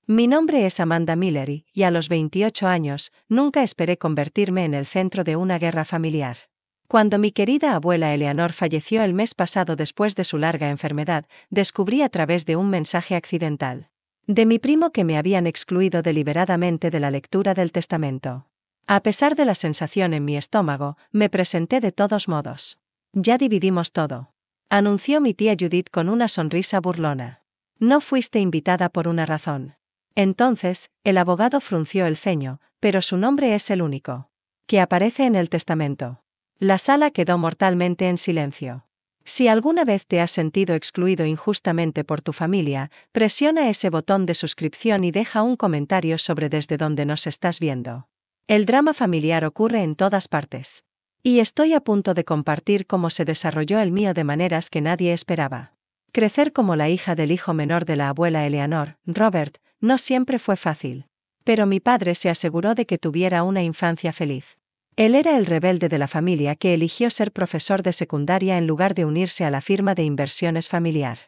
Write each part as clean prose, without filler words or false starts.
Mi nombre es Amanda Miller y a los 28 años, nunca esperé convertirme en el centro de una guerra familiar. Cuando mi querida abuela Eleanor falleció el mes pasado después de su larga enfermedad, descubrí a través de un mensaje accidental de mi primo que me habían excluido deliberadamente de la lectura del testamento. A pesar de la sensación en mi estómago, me presenté de todos modos. Ya dividimos todo, anunció mi tía Judith con una sonrisa burlona. No fuiste invitada por una razón. Entonces, el abogado frunció el ceño, pero su nombre es el único que aparece en el testamento. La sala quedó mortalmente en silencio. Si alguna vez te has sentido excluido injustamente por tu familia, presiona ese botón de suscripción y deja un comentario sobre desde dónde nos estás viendo. El drama familiar ocurre en todas partes. Y estoy a punto de compartir cómo se desarrolló el mío de maneras que nadie esperaba. Crecer como la hija del hijo menor de la abuela Eleanor, Robert, no siempre fue fácil. Pero mi padre se aseguró de que tuviera una infancia feliz. Él era el rebelde de la familia que eligió ser profesor de secundaria en lugar de unirse a la firma de inversiones familiar.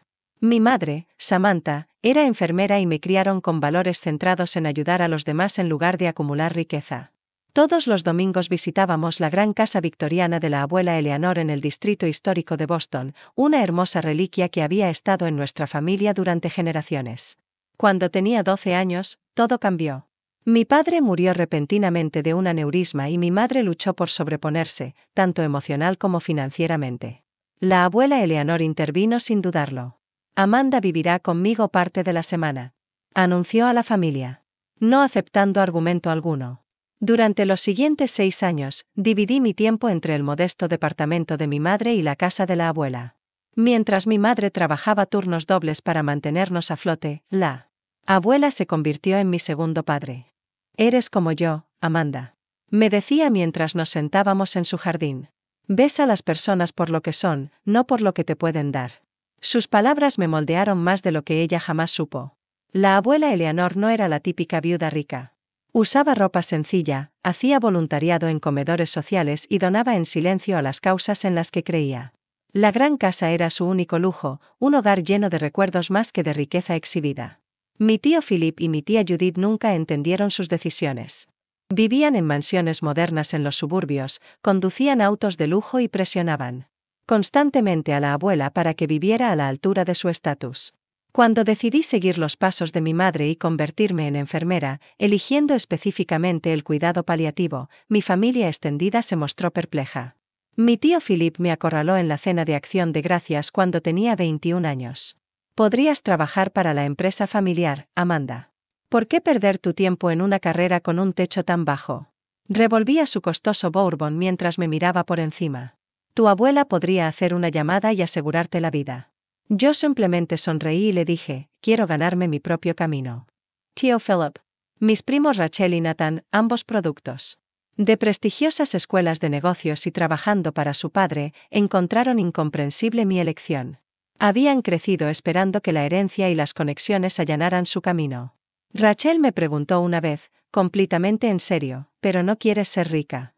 Mi madre, Samantha, era enfermera y me criaron con valores centrados en ayudar a los demás en lugar de acumular riqueza. Todos los domingos visitábamos la gran casa victoriana de la abuela Eleanor en el distrito histórico de Boston, una hermosa reliquia que había estado en nuestra familia durante generaciones. Cuando tenía 12 años, todo cambió. Mi padre murió repentinamente de un aneurisma y mi madre luchó por sobreponerse, tanto emocional como financieramente. La abuela Eleanor intervino sin dudarlo. Amanda vivirá conmigo parte de la semana, anunció a la familia, no aceptando argumento alguno. Durante los siguientes 6 años, dividí mi tiempo entre el modesto departamento de mi madre y la casa de la abuela. Mientras mi madre trabajaba turnos dobles para mantenernos a flote, la abuela se convirtió en mi segundo padre. Eres como yo, Amanda, me decía mientras nos sentábamos en su jardín. Ves a las personas por lo que son, no por lo que te pueden dar. Sus palabras me moldearon más de lo que ella jamás supo. La abuela Eleanor no era la típica viuda rica. Usaba ropa sencilla, hacía voluntariado en comedores sociales y donaba en silencio a las causas en las que creía. La gran casa era su único lujo, un hogar lleno de recuerdos más que de riqueza exhibida. Mi tío Philip y mi tía Judith nunca entendieron sus decisiones. Vivían en mansiones modernas en los suburbios, conducían autos de lujo y presionaban constantemente a la abuela para que viviera a la altura de su estatus. Cuando decidí seguir los pasos de mi madre y convertirme en enfermera, eligiendo específicamente el cuidado paliativo, mi familia extendida se mostró perpleja. Mi tío Philip me acorraló en la cena de Acción de Gracias cuando tenía 21 años. Podrías trabajar para la empresa familiar, Amanda. ¿Por qué perder tu tiempo en una carrera con un techo tan bajo? Revolvía su costoso bourbon mientras me miraba por encima. Tu abuela podría hacer una llamada y asegurarte la vida. Yo simplemente sonreí y le dije, quiero ganarme mi propio camino. Tío Philip. Mis primos Rachel y Nathan, ambos productos de prestigiosas escuelas de negocios y trabajando para su padre, encontraron incomprensible mi elección. Habían crecido esperando que la herencia y las conexiones allanaran su camino. Rachel me preguntó una vez, completamente en serio, ¿pero no quieres ser rica?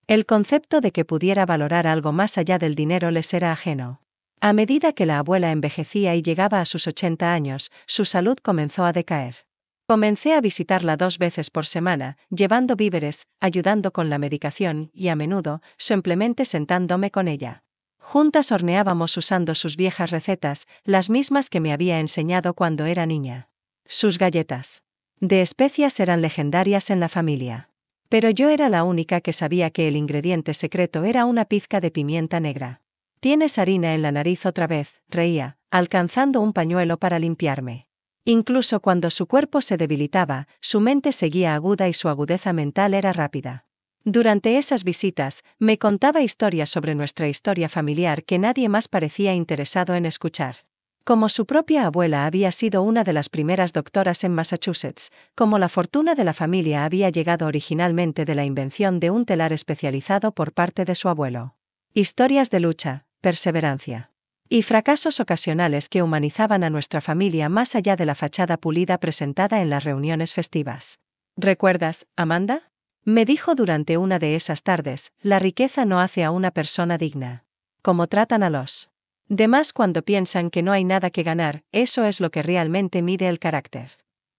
El concepto de que pudiera valorar algo más allá del dinero les era ajeno. A medida que la abuela envejecía y llegaba a sus 80 años, su salud comenzó a decaer. Comencé a visitarla 2 veces por semana, llevando víveres, ayudando con la medicación y a menudo, simplemente sentándome con ella. Juntas horneábamos usando sus viejas recetas, las mismas que me había enseñado cuando era niña. Sus galletas de especias eran legendarias en la familia. Pero yo era la única que sabía que el ingrediente secreto era una pizca de pimienta negra. «Tienes harina en la nariz otra vez», reía, alcanzando un pañuelo para limpiarme. Incluso cuando su cuerpo se debilitaba, su mente seguía aguda y su agudeza mental era rápida. Durante esas visitas, me contaba historias sobre nuestra historia familiar que nadie más parecía interesado en escuchar. Como su propia abuela había sido una de las primeras doctoras en Massachusetts, como la fortuna de la familia había llegado originalmente de la invención de un telar especializado por parte de su abuelo. Historias de lucha, perseverancia y fracasos ocasionales que humanizaban a nuestra familia más allá de la fachada pulida presentada en las reuniones festivas. ¿Recuerdas, Amanda? Me dijo durante una de esas tardes, la riqueza no hace a una persona digna. Como tratan a los demás cuando piensan que no hay nada que ganar, eso es lo que realmente mide el carácter.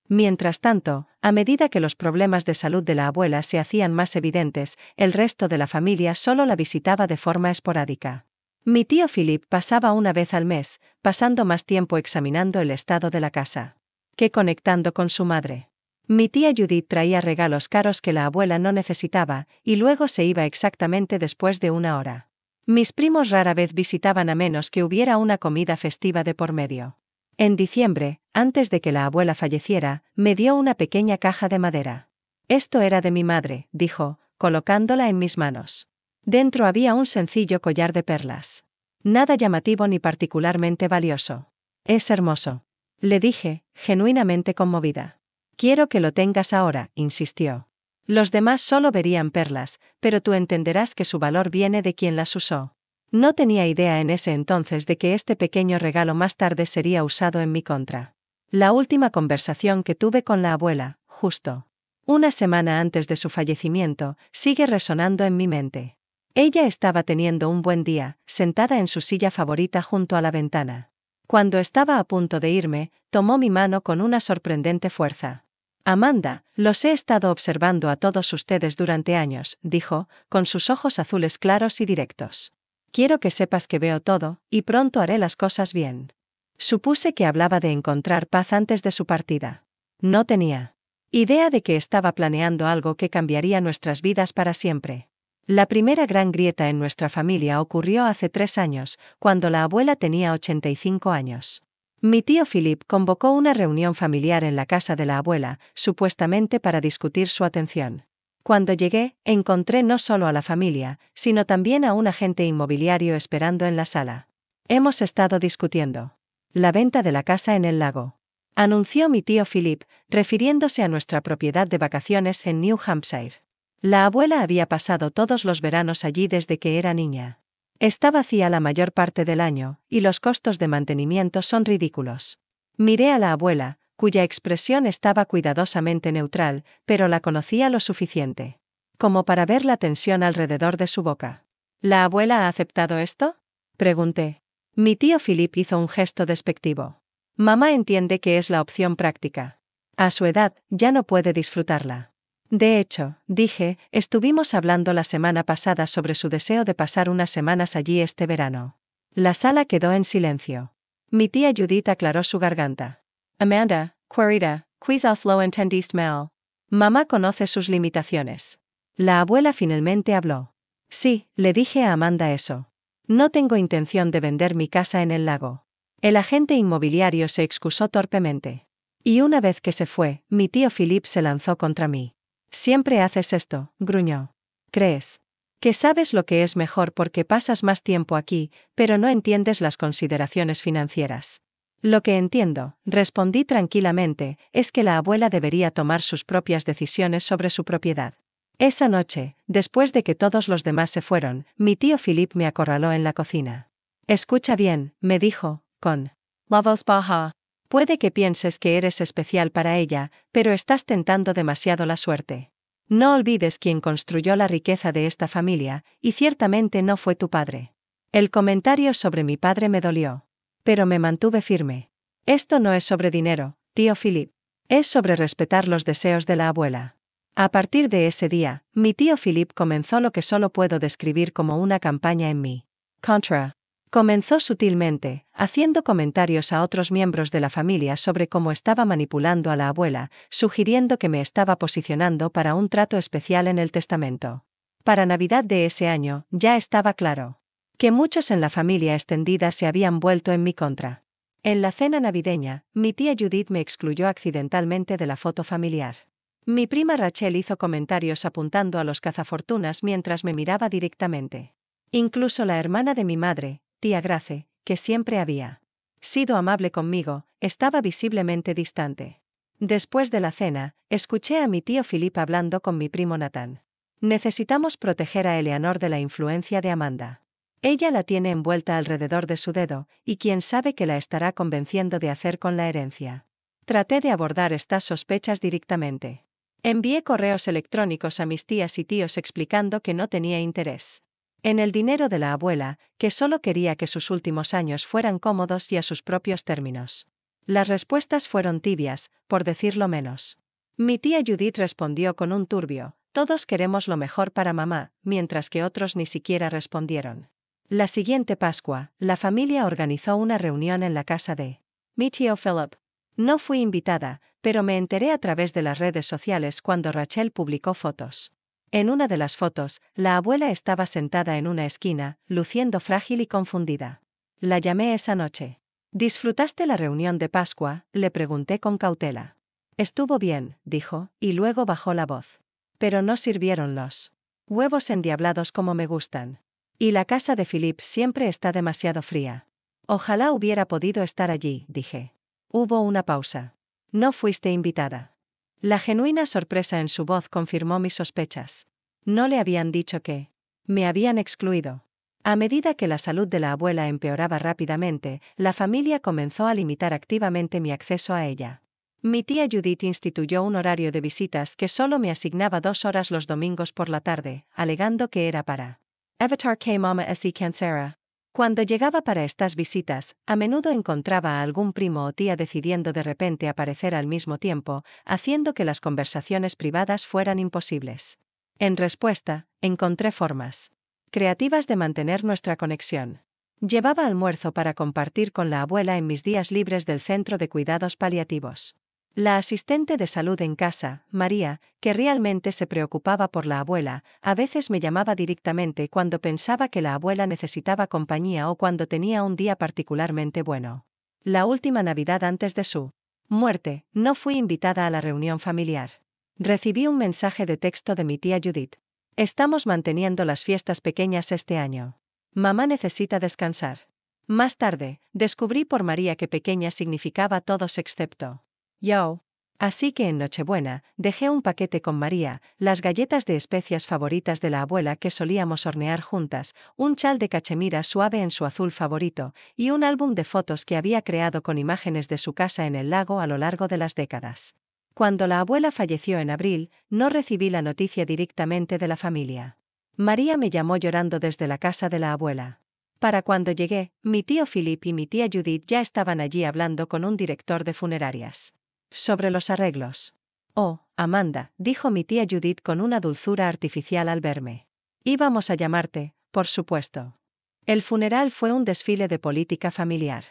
Mientras tanto, a medida que los problemas de salud de la abuela se hacían más evidentes, el resto de la familia solo la visitaba de forma esporádica. Mi tío Philip pasaba una vez al mes, pasando más tiempo examinando el estado de la casa que conectando con su madre. Mi tía Judith traía regalos caros que la abuela no necesitaba, y luego se iba exactamente después de una hora. Mis primos rara vez visitaban a menos que hubiera una comida festiva de por medio. En diciembre, antes de que la abuela falleciera, me dio una pequeña caja de madera. Esto era de mi madre, dijo, colocándola en mis manos. Dentro había un sencillo collar de perlas. Nada llamativo ni particularmente valioso. Es hermoso. Le dije, genuinamente conmovida. Quiero que lo tengas ahora, insistió. Los demás solo verían perlas, pero tú entenderás que su valor viene de quien las usó. No tenía idea en ese entonces de que este pequeño regalo más tarde sería usado en mi contra. La última conversación que tuve con la abuela, justo una semana antes de su fallecimiento, sigue resonando en mi mente. Ella estaba teniendo un buen día, sentada en su silla favorita junto a la ventana. Cuando estaba a punto de irme, tomó mi mano con una sorprendente fuerza. Amanda, los he estado observando a todos ustedes durante años, dijo, con sus ojos azules claros y directos. Quiero que sepas que veo todo, y pronto haré las cosas bien. Supuse que hablaba de encontrar paz antes de su partida. No tenía idea de que estaba planeando algo que cambiaría nuestras vidas para siempre. La primera gran grieta en nuestra familia ocurrió hace 3 años, cuando la abuela tenía 85 años. Mi tío Philip convocó una reunión familiar en la casa de la abuela, supuestamente para discutir su atención. Cuando llegué, encontré no solo a la familia, sino también a un agente inmobiliario esperando en la sala. Hemos estado discutiendo la venta de la casa en el lago, anunció mi tío Philip, refiriéndose a nuestra propiedad de vacaciones en New Hampshire. La abuela había pasado todos los veranos allí desde que era niña. Está vacía la mayor parte del año, y los costos de mantenimiento son ridículos. Miré a la abuela, cuya expresión estaba cuidadosamente neutral, pero la conocía lo suficiente como para ver la tensión alrededor de su boca. ¿La abuela ha aceptado esto?, pregunté. Mi tío Philip hizo un gesto despectivo. Mamá entiende que es la opción práctica. A su edad, ya no puede disfrutarla. De hecho, dije, estuvimos hablando la semana pasada sobre su deseo de pasar unas semanas allí este verano. La sala quedó en silencio. Mi tía Judith aclaró su garganta. Amanda, querida, quizás lo entendiste mal. Mamá conoce sus limitaciones. La abuela finalmente habló. Sí, le dije a Amanda eso. No tengo intención de vender mi casa en el lago. El agente inmobiliario se excusó torpemente. Y una vez que se fue, mi tío Philip se lanzó contra mí. Siempre haces esto, gruñó. ¿Crees que sabes lo que es mejor porque pasas más tiempo aquí, pero no entiendes las consideraciones financieras? Lo que entiendo, respondí tranquilamente, es que la abuela debería tomar sus propias decisiones sobre su propiedad. Esa noche, después de que todos los demás se fueron, mi tío Philip me acorraló en la cocina. Escucha bien, me dijo, con la voz baja. Puede que pienses que eres especial para ella, pero estás tentando demasiado la suerte. No olvides quién construyó la riqueza de esta familia, y ciertamente no fue tu padre. El comentario sobre mi padre me dolió. Pero me mantuve firme. Esto no es sobre dinero, tío Philip. Es sobre respetar los deseos de la abuela. A partir de ese día, mi tío Philip comenzó lo que solo puedo describir como una campaña en mi contra. Comenzó sutilmente, haciendo comentarios a otros miembros de la familia sobre cómo estaba manipulando a la abuela, sugiriendo que me estaba posicionando para un trato especial en el testamento. Para Navidad de ese año, ya estaba claro que muchos en la familia extendida se habían vuelto en mi contra. En la cena navideña, mi tía Judith me excluyó accidentalmente de la foto familiar. Mi prima Rachel hizo comentarios apuntando a los cazafortunas mientras me miraba directamente. Incluso la hermana de mi madre, tía Grace, que siempre había sido amable conmigo, estaba visiblemente distante. Después de la cena, escuché a mi tío Philip hablando con mi primo Nathan. Necesitamos proteger a Eleanor de la influencia de Amanda. Ella la tiene envuelta alrededor de su dedo, y quién sabe qué la estará convenciendo de hacer con la herencia. Traté de abordar estas sospechas directamente. Envié correos electrónicos a mis tías y tíos explicando que no tenía interés en el dinero de la abuela, que solo quería que sus últimos años fueran cómodos y a sus propios términos. Las respuestas fueron tibias, por decirlo menos. Mi tía Judith respondió con un turbio: todos queremos lo mejor para mamá, mientras que otros ni siquiera respondieron. La siguiente Pascua, la familia organizó una reunión en la casa de mi tío Philip. No fui invitada, pero me enteré a través de las redes sociales cuando Rachel publicó fotos. En una de las fotos, la abuela estaba sentada en una esquina, luciendo frágil y confundida. La llamé esa noche. ¿Disfrutaste la reunión de Pascua?, le pregunté con cautela. Estuvo bien, dijo, y luego bajó la voz. Pero no sirvieron los huevos endiablados como me gustan. Y la casa de Philip siempre está demasiado fría. Ojalá hubiera podido estar allí, dije. Hubo una pausa. No fuiste invitada. La genuina sorpresa en su voz confirmó mis sospechas. No le habían dicho que me habían excluido. A medida que la salud de la abuela empeoraba rápidamente, la familia comenzó a limitar activamente mi acceso a ella. Mi tía Judith instituyó un horario de visitas que solo me asignaba 2 horas los domingos por la tarde, alegando que era para evitar que mamá se cansara. Cuando llegaba para estas visitas, a menudo encontraba a algún primo o tía decidiendo de repente aparecer al mismo tiempo, haciendo que las conversaciones privadas fueran imposibles. En respuesta, encontré formas creativas de mantener nuestra conexión. Llevaba almuerzo para compartir con la abuela en mis días libres del centro de cuidados paliativos. La asistente de salud en casa, María, que realmente se preocupaba por la abuela, a veces me llamaba directamente cuando pensaba que la abuela necesitaba compañía o cuando tenía un día particularmente bueno. La última Navidad antes de su muerte, no fui invitada a la reunión familiar. Recibí un mensaje de texto de mi tía Judith. Estamos manteniendo las fiestas pequeñas este año. Mamá necesita descansar. Más tarde, descubrí por María que pequeña significaba todos excepto yo. Así que en Nochebuena, dejé un paquete con María, las galletas de especias favoritas de la abuela que solíamos hornear juntas, un chal de cachemira suave en su azul favorito, y un álbum de fotos que había creado con imágenes de su casa en el lago a lo largo de las décadas. Cuando la abuela falleció en abril, no recibí la noticia directamente de la familia. María me llamó llorando desde la casa de la abuela. Para cuando llegué, mi tío Philip y mi tía Judith ya estaban allí hablando con un director de funerarias sobre los arreglos. Oh, Amanda, dijo mi tía Judith con una dulzura artificial al verme. Íbamos a llamarte, por supuesto. El funeral fue un desfile de política familiar.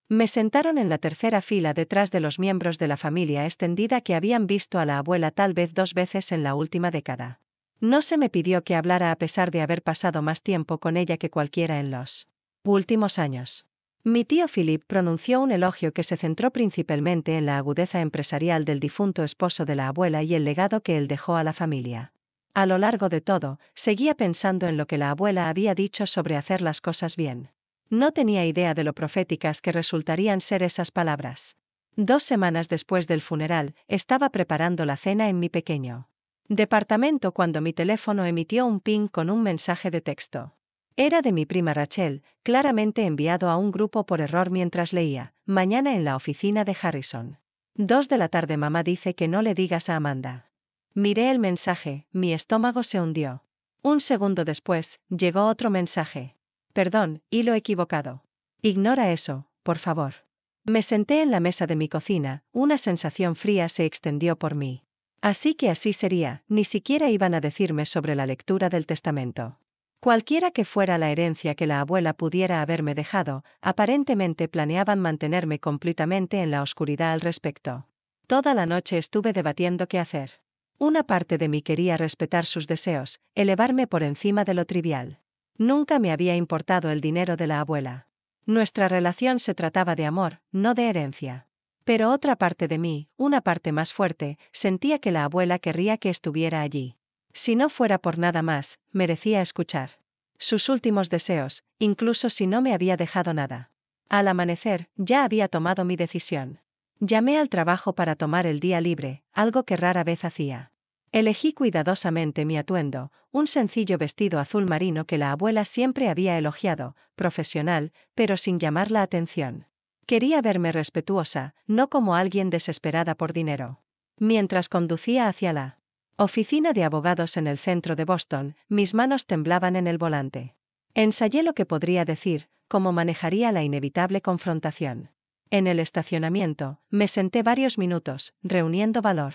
Me sentaron en la tercera fila detrás de los miembros de la familia extendida que habían visto a la abuela tal vez 2 veces en la última década. No se me pidió que hablara a pesar de haber pasado más tiempo con ella que cualquiera en los últimos años. Mi tío Philip pronunció un elogio que se centró principalmente en la agudeza empresarial del difunto esposo de la abuela y el legado que él dejó a la familia. A lo largo de todo, seguía pensando en lo que la abuela había dicho sobre hacer las cosas bien. No tenía idea de lo proféticas que resultarían ser esas palabras. 2 semanas después del funeral, estaba preparando la cena en mi pequeño departamento cuando mi teléfono emitió un ping con un mensaje de texto. Era de mi prima Rachel, claramente enviado a un grupo por error mientras leía: mañana en la oficina de Harrison. 2 de la tarde, mamá dice que no le digas a Amanda. Miré el mensaje, mi estómago se hundió. Un segundo después, llegó otro mensaje. Perdón, hilo equivocado. Ignora eso, por favor. Me senté en la mesa de mi cocina, una sensación fría se extendió por mí. Así que así sería, ni siquiera iban a decirme sobre la lectura del testamento. Cualquiera que fuera la herencia que la abuela pudiera haberme dejado, aparentemente planeaban mantenerme completamente en la oscuridad al respecto. Toda la noche estuve debatiendo qué hacer. Una parte de mí quería respetar sus deseos, elevarme por encima de lo trivial. Nunca me había importado el dinero de la abuela. Nuestra relación se trataba de amor, no de herencia. Pero otra parte de mí, una parte más fuerte, sentía que la abuela querría que estuviera allí. Si no fuera por nada más, merecía escuchar sus últimos deseos, incluso si no me había dejado nada. Al amanecer, ya había tomado mi decisión. Llamé al trabajo para tomar el día libre, algo que rara vez hacía. Elegí cuidadosamente mi atuendo, un sencillo vestido azul marino que la abuela siempre había elogiado, profesional, pero sin llamar la atención. Quería verme respetuosa, no como alguien desesperada por dinero. Mientras conducía hacia la oficina de abogados en el centro de Boston, mis manos temblaban en el volante. Ensayé lo que podría decir, cómo manejaría la inevitable confrontación. En el estacionamiento, me senté varios minutos, reuniendo valor.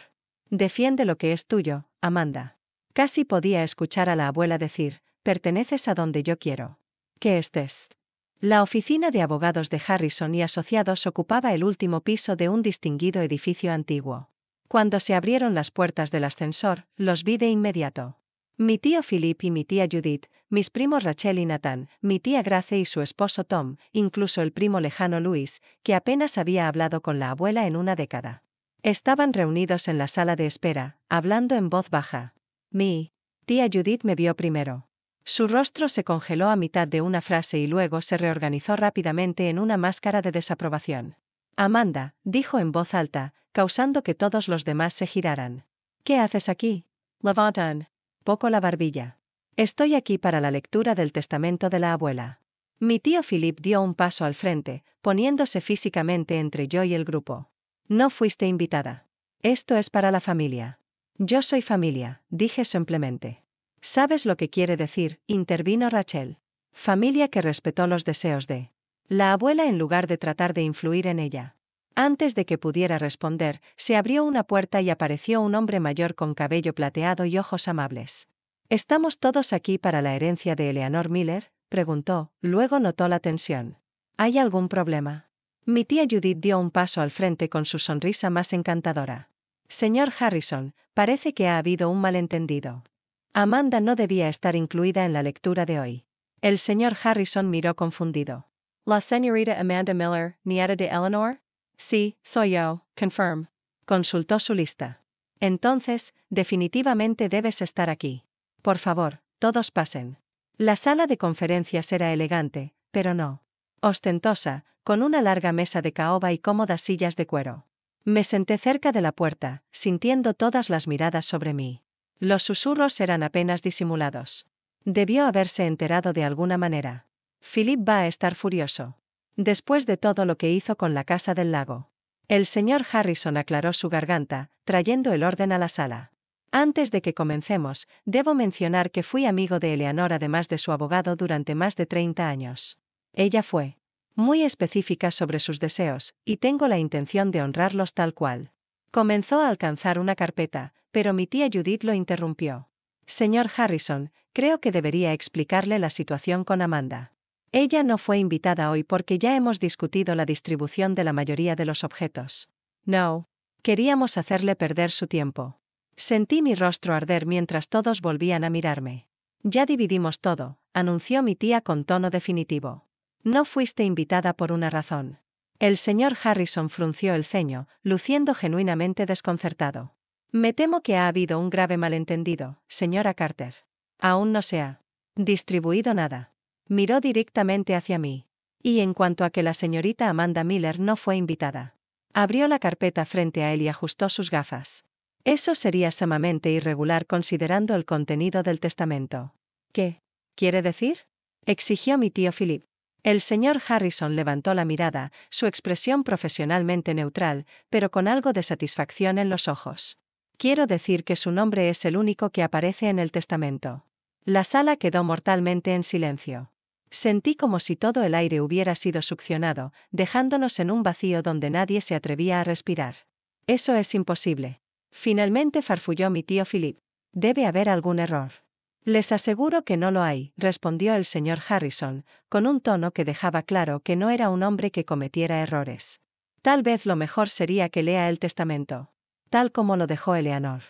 Defiende lo que es tuyo, Amanda. Casi podía escuchar a la abuela decir, perteneces a donde yo quiero. ¿Qué estés? La oficina de abogados de Harrison y Asociados ocupaba el último piso de un distinguido edificio antiguo. Cuando se abrieron las puertas del ascensor, los vi de inmediato. Mi tío Philip y mi tía Judith, mis primos Rachel y Nathan, mi tía Grace y su esposo Tom, incluso el primo lejano Luis, que apenas había hablado con la abuela en una década. Estaban reunidos en la sala de espera, hablando en voz baja. Mi tía Judith me vio primero. Su rostro se congeló a mitad de una frase y luego se reorganizó rápidamente en una máscara de desaprobación. Amanda, dijo en voz alta, causando que todos los demás se giraran. ¿Qué haces aquí? Levantan poco la barbilla. Estoy aquí para la lectura del testamento de la abuela. Mi tío Philip dio un paso al frente, poniéndose físicamente entre yo y el grupo. No fuiste invitada. Esto es para la familia. Yo soy familia, dije simplemente. ¿Sabes lo que quiere decir?, intervino Rachel. Familia que respetó los deseos de la abuela en lugar de tratar de influir en ella. Antes de que pudiera responder, se abrió una puerta y apareció un hombre mayor con cabello plateado y ojos amables. ¿Estamos todos aquí para la herencia de Eleanor Miller?, preguntó, luego notó la tensión. ¿Hay algún problema? Mi tía Judith dio un paso al frente con su sonrisa más encantadora. Señor Harrison, parece que ha habido un malentendido. Amanda no debía estar incluida en la lectura de hoy. El señor Harrison miró confundido. ¿La señorita Amanda Miller, nieta de Eleanor? Sí, soy yo, confirm. Consultó su lista. Entonces, definitivamente debes estar aquí. Por favor, todos pasen. La sala de conferencias era elegante, pero no ostentosa, con una larga mesa de caoba y cómodas sillas de cuero. Me senté cerca de la puerta, sintiendo todas las miradas sobre mí. Los susurros eran apenas disimulados. Debió haberse enterado de alguna manera. Philip va a estar furioso. Después de todo lo que hizo con la Casa del Lago. El señor Harrison aclaró su garganta, trayendo el orden a la sala. Antes de que comencemos, debo mencionar que fui amigo de Eleanor además de su abogado durante más de 30 años. Ella fue muy específica sobre sus deseos, y tengo la intención de honrarlos tal cual. Comenzó a alcanzar una carpeta, pero mi tía Judith lo interrumpió. Señor Harrison, creo que debería explicarle la situación con Amanda. Ella no fue invitada hoy porque ya hemos discutido la distribución de la mayoría de los objetos. No. Queríamos hacerle perder su tiempo. Sentí mi rostro arder mientras todos volvían a mirarme. Ya dividimos todo, anunció mi tía con tono definitivo. No fuiste invitada por una razón. El señor Harrison frunció el ceño, luciendo genuinamente desconcertado. Me temo que ha habido un grave malentendido, señora Carter. Aún no se ha distribuido nada. Miró directamente hacia mí. Y en cuanto a que la señorita Amanda Miller no fue invitada. Abrió la carpeta frente a él y ajustó sus gafas. Eso sería sumamente irregular considerando el contenido del testamento. ¿Qué quiere decir?, exigió mi tío Philip. El señor Harrison levantó la mirada, su expresión profesionalmente neutral, pero con algo de satisfacción en los ojos. Quiero decir que su nombre es el único que aparece en el testamento. La sala quedó mortalmente en silencio. Sentí como si todo el aire hubiera sido succionado, dejándonos en un vacío donde nadie se atrevía a respirar. Eso es imposible. Finalmente farfulló mi tío Philip. Debe haber algún error. Les aseguro que no lo hay, respondió el señor Harrison, con un tono que dejaba claro que no era un hombre que cometiera errores. Tal vez lo mejor sería que lea el testamento. Tal como lo dejó Eleanor.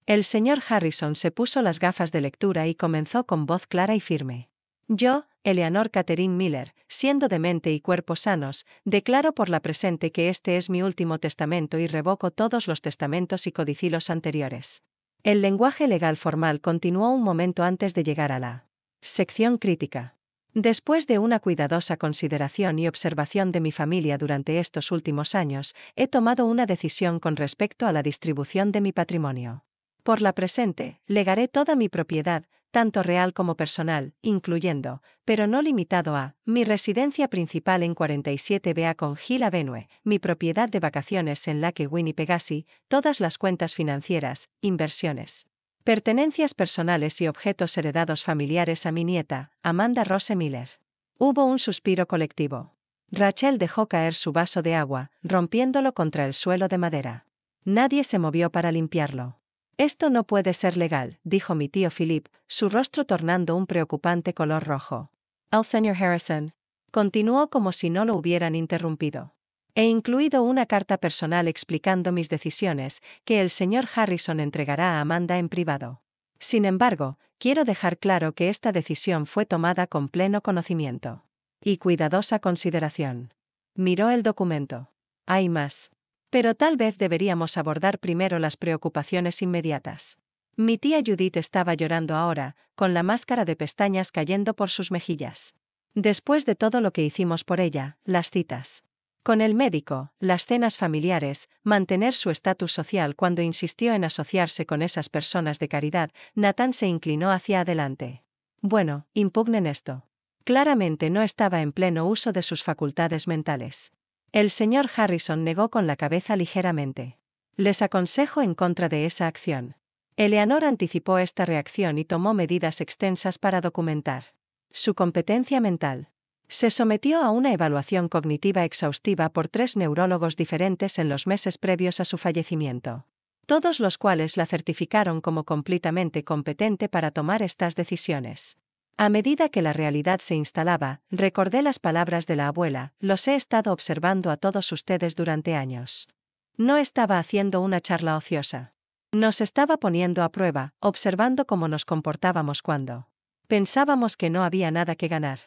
El señor Harrison se puso las gafas de lectura y comenzó con voz clara y firme. Yo, Eleanor Catherine Miller, siendo de mente y cuerpo sanos, declaro por la presente que este es mi último testamento y revoco todos los testamentos y codicilos anteriores. El lenguaje legal formal continuó un momento antes de llegar a la sección crítica. Después de una cuidadosa consideración y observación de mi familia durante estos últimos años, he tomado una decisión con respecto a la distribución de mi patrimonio. Por la presente, legaré toda mi propiedad, tanto real como personal, incluyendo, pero no limitado a, mi residencia principal en 47 Beacon Hill Avenue, mi propiedad de vacaciones en Lake Winnipegasee, todas las cuentas financieras, inversiones, pertenencias personales y objetos heredados familiares a mi nieta, Amanda Rose Miller. Hubo un suspiro colectivo. Rachel dejó caer su vaso de agua, rompiéndolo contra el suelo de madera. Nadie se movió para limpiarlo. Esto no puede ser legal, dijo mi tío Philip, su rostro tornando un preocupante color rojo. El señor Harrison continuó como si no lo hubieran interrumpido. He incluido una carta personal explicando mis decisiones, que el señor Harrison entregará a Amanda en privado. Sin embargo, quiero dejar claro que esta decisión fue tomada con pleno conocimiento y cuidadosa consideración. Miró el documento. Hay más. Pero tal vez deberíamos abordar primero las preocupaciones inmediatas. Mi tía Judith estaba llorando ahora, con la máscara de pestañas cayendo por sus mejillas. Después de todo lo que hicimos por ella, las citas con el médico, las cenas familiares, mantener su estatus social cuando insistió en asociarse con esas personas de caridad, Nathan se inclinó hacia adelante. Bueno, impugnen esto. Claramente no estaba en pleno uso de sus facultades mentales. El señor Harrison negó con la cabeza ligeramente. Les aconsejo en contra de esa acción. Eleanor anticipó esta reacción y tomó medidas extensas para documentar su competencia mental. Se sometió a una evaluación cognitiva exhaustiva por 3 neurólogos diferentes en los meses previos a su fallecimiento, todos los cuales la certificaron como completamente competente para tomar estas decisiones. A medida que la realidad se instalaba, recordé las palabras de la abuela: los he estado observando a todos ustedes durante años. No estaba haciendo una charla ociosa. Nos estaba poniendo a prueba, observando cómo nos comportábamos cuando pensábamos que no había nada que ganar.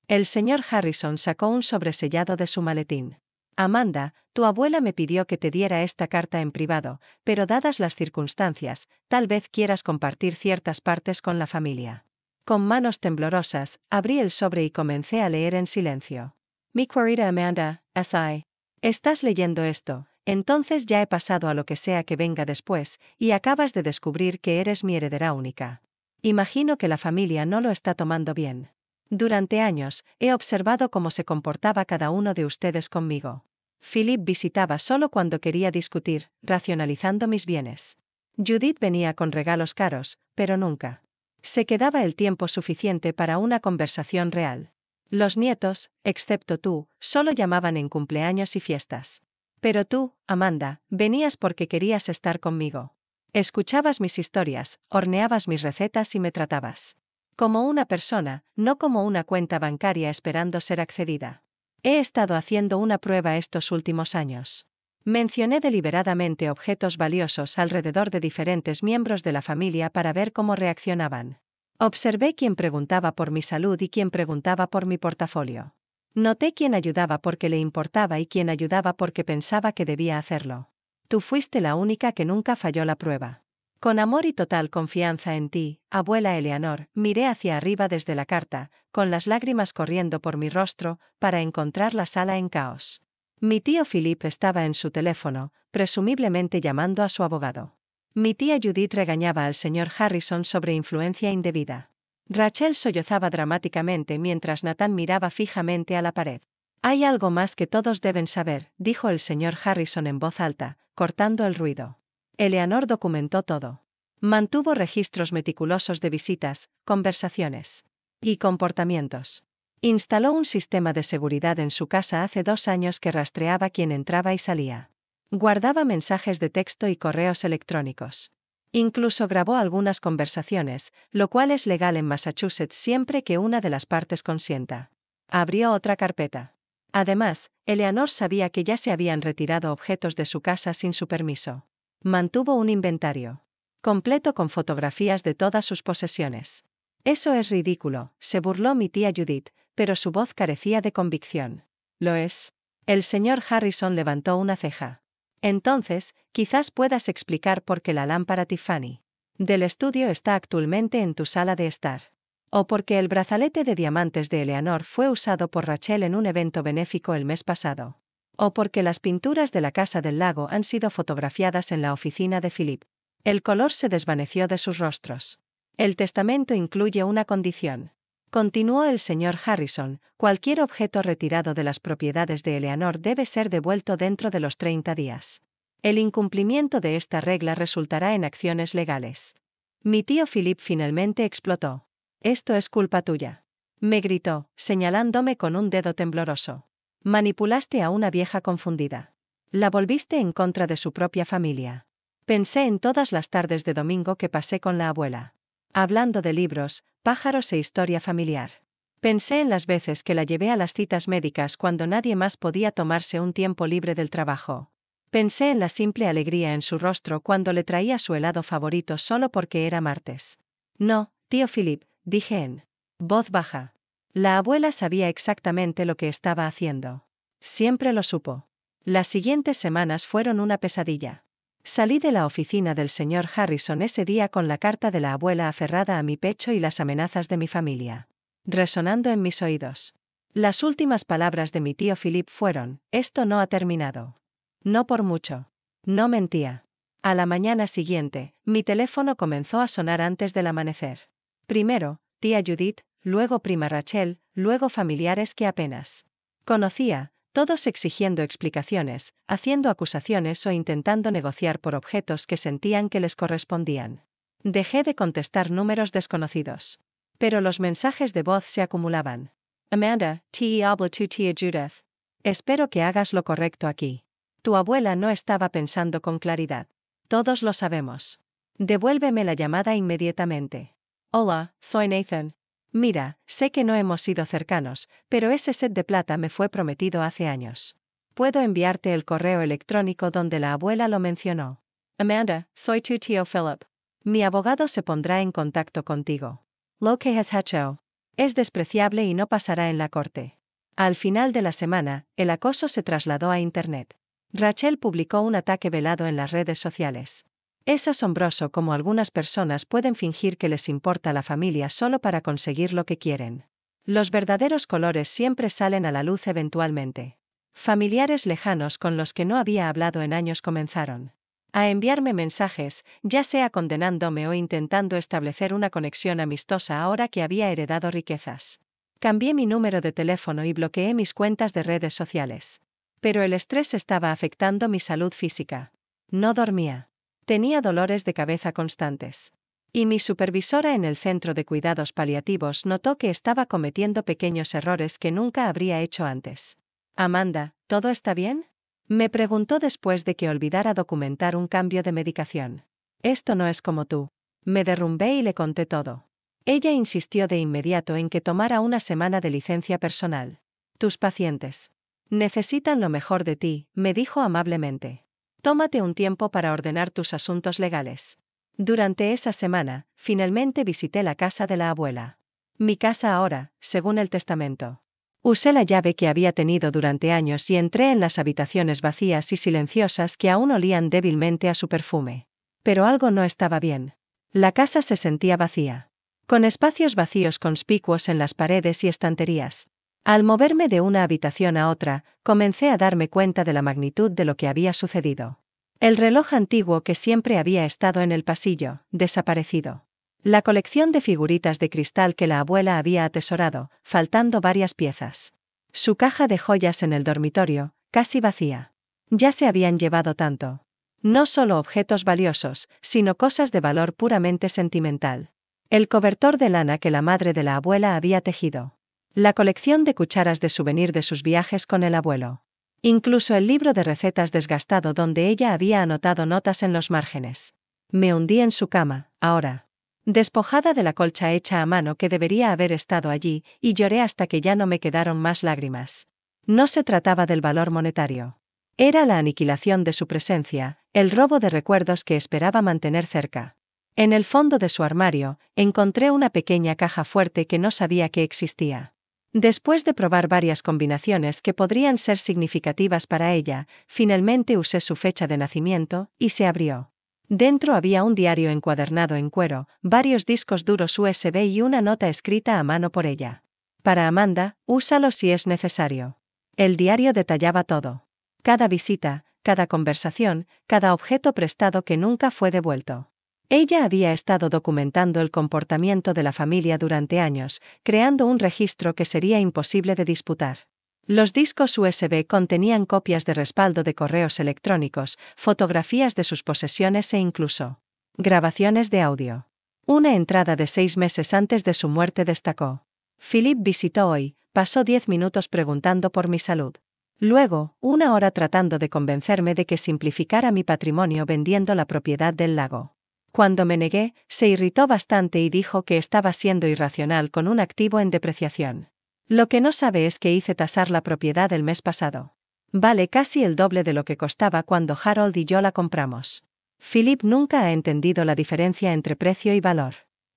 El señor Harrison sacó un sobresellado de su maletín. Amanda, tu abuela me pidió que te diera esta carta en privado, pero dadas las circunstancias, tal vez quieras compartir ciertas partes con la familia. Con manos temblorosas, abrí el sobre y comencé a leer en silencio. Mi querida Amanda, así. Estás leyendo esto, entonces ya he pasado a lo que sea que venga después, y acabas de descubrir que eres mi heredera única. Imagino que la familia no lo está tomando bien. Durante años, he observado cómo se comportaba cada uno de ustedes conmigo. Philip visitaba solo cuando quería discutir, racionalizando mis bienes. Judith venía con regalos caros, pero nunca se quedaba el tiempo suficiente para una conversación real. Los nietos, excepto tú, solo llamaban en cumpleaños y fiestas. Pero tú, Amanda, venías porque querías estar conmigo. Escuchabas mis historias, horneabas mis recetas y me tratabas como una persona, no como una cuenta bancaria esperando ser accedida. He estado haciendo una prueba estos últimos años. Mencioné deliberadamente objetos valiosos alrededor de diferentes miembros de la familia para ver cómo reaccionaban. Observé quién preguntaba por mi salud y quién preguntaba por mi portafolio. Noté quién ayudaba porque le importaba y quién ayudaba porque pensaba que debía hacerlo. Tú fuiste la única que nunca falló la prueba. Con amor y total confianza en ti, abuela Eleanor, miré hacia arriba desde la carta, con las lágrimas corriendo por mi rostro, para encontrar la sala en caos. Mi tío Philip estaba en su teléfono, presumiblemente llamando a su abogado. Mi tía Judith regañaba al señor Harrison sobre influencia indebida. Rachel sollozaba dramáticamente mientras Nathan miraba fijamente a la pared. Hay algo más que todos deben saber, dijo el señor Harrison en voz alta, cortando el ruido. Eleanor documentó todo. Mantuvo registros meticulosos de visitas, conversaciones y comportamientos. Instaló un sistema de seguridad en su casa hace 2 años que rastreaba quién entraba y salía. Guardaba mensajes de texto y correos electrónicos. Incluso grabó algunas conversaciones, lo cual es legal en Massachusetts siempre que una de las partes consienta. Abrió otra carpeta. Además, Eleanor sabía que ya se habían retirado objetos de su casa sin su permiso. Mantuvo un inventario completo con fotografías de todas sus posesiones. Eso es ridículo, se burló mi tía Judith, pero su voz carecía de convicción. ¿Lo es? El señor Harrison levantó una ceja. Entonces, quizás puedas explicar por qué la lámpara Tiffany del estudio está actualmente en tu sala de estar. O por qué el brazalete de diamantes de Eleanor fue usado por Rachel en un evento benéfico el mes pasado. O porque las pinturas de la Casa del Lago han sido fotografiadas en la oficina de Philip. El color se desvaneció de sus rostros. El testamento incluye una condición. Continuó el señor Harrison: cualquier objeto retirado de las propiedades de Eleanor debe ser devuelto dentro de los 30 días. El incumplimiento de esta regla resultará en acciones legales. Mi tío Philip finalmente explotó. Esto es culpa tuya. Me gritó, señalándome con un dedo tembloroso. Manipulaste a una vieja confundida. La volviste en contra de su propia familia. Pensé en todas las tardes de domingo que pasé con la abuela, hablando de libros, pájaros e historia familiar. Pensé en las veces que la llevé a las citas médicas cuando nadie más podía tomarse un tiempo libre del trabajo. Pensé en la simple alegría en su rostro cuando le traía su helado favorito solo porque era martes. No, tío Philip, dije en voz baja. La abuela sabía exactamente lo que estaba haciendo. Siempre lo supo. Las siguientes semanas fueron una pesadilla. Salí de la oficina del señor Harrison ese día con la carta de la abuela aferrada a mi pecho y las amenazas de mi familia resonando en mis oídos. Las últimas palabras de mi tío Philip fueron: esto no ha terminado. No por mucho. No mentía. A la mañana siguiente, mi teléfono comenzó a sonar antes del amanecer. Primero, tía Judith, luego prima Rachel, luego familiares que apenas conocía, todos exigiendo explicaciones, haciendo acusaciones o intentando negociar por objetos que sentían que les correspondían. Dejé de contestar números desconocidos. Pero los mensajes de voz se acumulaban. Amanda, te hablo tu tía Judith. Espero que hagas lo correcto aquí. Tu abuela no estaba pensando con claridad. Todos lo sabemos. Devuélveme la llamada inmediatamente. Hola, soy Nathan. Mira, sé que no hemos sido cercanos, pero ese set de plata me fue prometido hace años. Puedo enviarte el correo electrónico donde la abuela lo mencionó. Amanda, soy tu tío Philip. Mi abogado se pondrá en contacto contigo. Lo que has hecho es despreciable y no pasará en la corte. Al final de la semana, el acoso se trasladó a Internet. Rachel publicó un ataque velado en las redes sociales. Es asombroso cómo algunas personas pueden fingir que les importa la familia solo para conseguir lo que quieren. Los verdaderos colores siempre salen a la luz eventualmente. Familiares lejanos con los que no había hablado en años comenzaron a enviarme mensajes, ya sea condenándome o intentando establecer una conexión amistosa ahora que había heredado riquezas. Cambié mi número de teléfono y bloqueé mis cuentas de redes sociales. Pero el estrés estaba afectando mi salud física. No dormía. Tenía dolores de cabeza constantes. Y mi supervisora en el centro de cuidados paliativos notó que estaba cometiendo pequeños errores que nunca habría hecho antes. Amanda, ¿todo está bien?, me preguntó después de que olvidara documentar un cambio de medicación. Esto no es como tú. Me derrumbé y le conté todo. Ella insistió de inmediato en que tomara una semana de licencia personal. Tus pacientes necesitan lo mejor de ti, me dijo amablemente. Tómate un tiempo para ordenar tus asuntos legales. Durante esa semana, finalmente visité la casa de la abuela. Mi casa ahora, según el testamento. Usé la llave que había tenido durante años y entré en las habitaciones vacías y silenciosas que aún olían débilmente a su perfume. Pero algo no estaba bien. La casa se sentía vacía, con espacios vacíos conspicuos en las paredes y estanterías. Al moverme de una habitación a otra, comencé a darme cuenta de la magnitud de lo que había sucedido. El reloj antiguo que siempre había estado en el pasillo, desaparecido. La colección de figuritas de cristal que la abuela había atesorado, faltando varias piezas. Su caja de joyas en el dormitorio, casi vacía. Ya se habían llevado tanto. No solo objetos valiosos, sino cosas de valor puramente sentimental. El cobertor de lana que la madre de la abuela había tejido. La colección de cucharas de souvenir de sus viajes con el abuelo. Incluso el libro de recetas desgastado donde ella había anotado notas en los márgenes. Me hundí en su cama, ahora despojada de la colcha hecha a mano que debería haber estado allí, y lloré hasta que ya no me quedaron más lágrimas. No se trataba del valor monetario. Era la aniquilación de su presencia, el robo de recuerdos que esperaba mantener cerca. En el fondo de su armario, encontré una pequeña caja fuerte que no sabía que existía. Después de probar varias combinaciones que podrían ser significativas para ella, finalmente usé su fecha de nacimiento, y se abrió. Dentro había un diario encuadernado en cuero, varios discos duros USB y una nota escrita a mano por ella. Para Amanda, úsalo si es necesario. El diario detallaba todo. Cada visita, cada conversación, cada objeto prestado que nunca fue devuelto. Ella había estado documentando el comportamiento de la familia durante años, creando un registro que sería imposible de disputar. Los discos USB contenían copias de respaldo de correos electrónicos, fotografías de sus posesiones e incluso grabaciones de audio. Una entrada de 6 meses antes de su muerte destacó: Philip visitó hoy, pasó 10 minutos preguntando por mi salud. Luego, 1 hora tratando de convencerme de que simplificara mi patrimonio vendiendo la propiedad del lago. Cuando me negué, se irritó bastante y dijo que estaba siendo irracional con un activo en depreciación. Lo que no sabe es que hice tasar la propiedad el mes pasado. Vale casi el doble de lo que costaba cuando Harold y yo la compramos. Philip nunca ha entendido la diferencia entre precio y valor.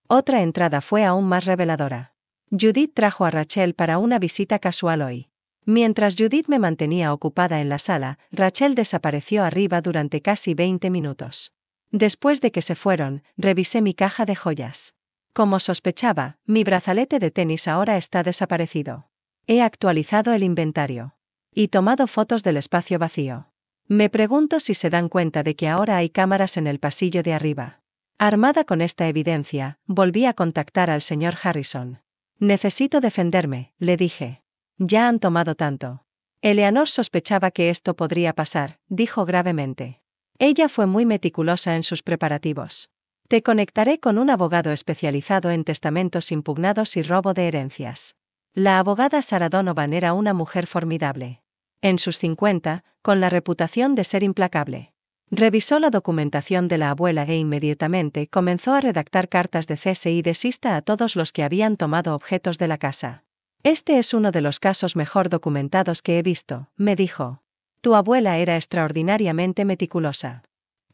Otra entrada fue aún más reveladora. Judith trajo a Rachel para una visita casual hoy. Mientras Judith me mantenía ocupada en la sala, Rachel desapareció arriba durante casi 20 minutos. Después de que se fueron, revisé mi caja de joyas. Como sospechaba, mi brazalete de tenis ahora está desaparecido. He actualizado el inventario. Y tomado fotos del espacio vacío. Me pregunto si se dan cuenta de que ahora hay cámaras en el pasillo de arriba. Armada con esta evidencia, volví a contactar al señor Harrison. Necesito defenderme, le dije. Ya han tomado tanto. Eleanor sospechaba que esto podría pasar, dijo gravemente. Ella fue muy meticulosa en sus preparativos. Te conectaré con un abogado especializado en testamentos impugnados y robo de herencias. La abogada Sarah Donovan era una mujer formidable. En sus 50, con la reputación de ser implacable. Revisó la documentación de la abuela e inmediatamente comenzó a redactar cartas de cese y desista a todos los que habían tomado objetos de la casa. Este es uno de los casos mejor documentados que he visto, me dijo. Tu abuela era extraordinariamente meticulosa.